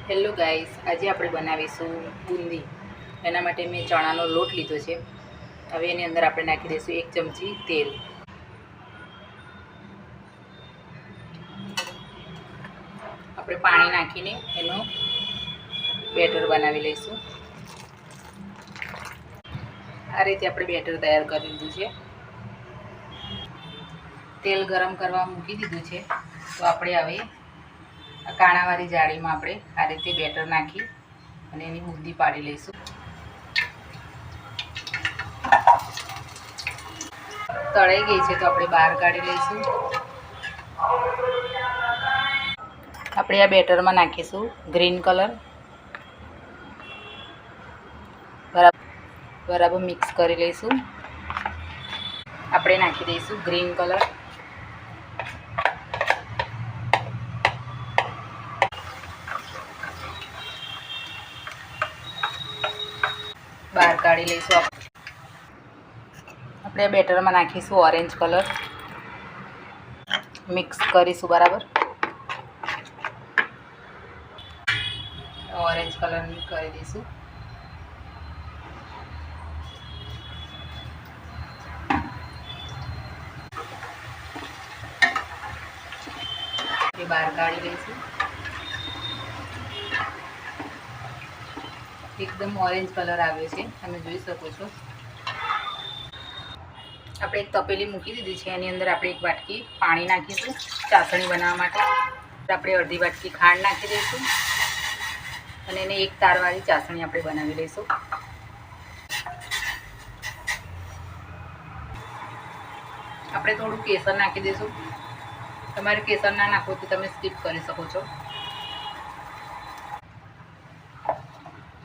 Hello guys, આજે આપણે બનાવીશું બુંદી. એના માટે મેં ચણાનો લોટ લીધો છે. હવે એની અંદર આપણે નાખી દઈશું 1 ચમચી તેલ. આપણે પાણી નાખીને એનો બેટર બનાવી લઈશું. આ રીતે આપણે બેટર તૈયાર કરી લીધું છે. તેલ ગરમ કરવા મૂકી દીધું છે. તો આપણે હવે કાણાવાળી જાળીમાં આપણે આ રીતે બેટર નાખી અને એની બુંદી પાડી લઈશું. તળાઈ ગઈ છે તો આપણે બહાર કાઢી લઈશું. આપણે આ બેટરમાં નાખીશું ગ્રીન કલર. બરાબર મિક્સ કરી લઈશું. આપણે નાખી દઈશું ગ્રીન કલર. બહાર કાઢી લઈશું. આપણે બેટરમાં નાખીશું ઓરેન્જ કલર. મિક્સ કરીશું બરાબર. ઓરેન્જ કલરની કરી દઈશું. બહાર કાઢી લઈશું. એકદમ ઓરેન્જ કલર આવ્યો છે, તમે જોઈ શકો છો. આપણે એક તપેલી મૂકી દીધી છે. એની અંદર આપણે 1 વાટકી પાણી નાખીશું ચાસણી બનાવવા માટે. આપણે અડધી વાટકી ખાંડ નાખી દઈશું અને એને એક તારવાળી ચાસણી આપણે બનાવી લઈશું. આપણે થોડું કેસર નાખી દઈશું. તમારે કેસર ના નાખો તો તમે સ્કીપ કરી શકો છો.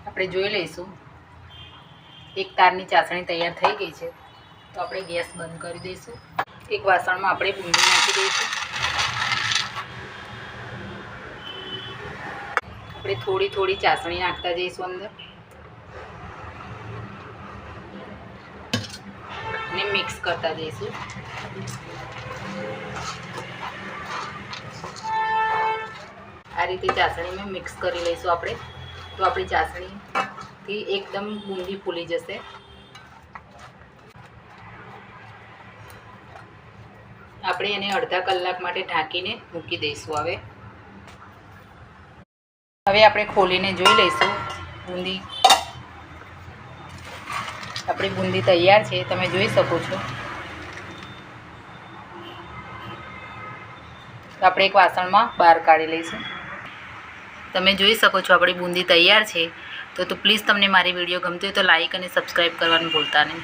આપણે જોઈ લઈશું. એક તારની ચાસણી તૈયાર થઈ ગઈ છે. તો આપણે ગેસ બંધ કરી દઈશું. એક વાસણમાં આપણે બુંદી નાખી દઈશું. આપણે થોડી થોડી ચાસણી નાખતા જઈશું અંદર અને મિક્સ કરતા જઈશું. આ રીતે ચાસણીમાં મિક્સ કરી લઈશું આપણે. તો આપણી ચાસણીથી એકદમ બુંદી ફૂલી જશે. આપણે એને અડધા કલાક માટે ઢાંકીને મૂકી દઈશું. હવે આપણે ખોલીને જોઈ લઈશું બુંદી. આપણી બુંદી તૈયાર છે, તમે જોઈ શકો છો. તો આપણે એક વાસણમાં બહાર કાઢી લઈશું. તમે જોઈ શકો છો આપણી બુંદી તૈયાર છે. તો પ્લીઝ તમને મારી વિડીયો ગમતી હોય તો લાઈક અને સબસ્ક્રાઈબ કરવાનું ભૂલતા નહીં.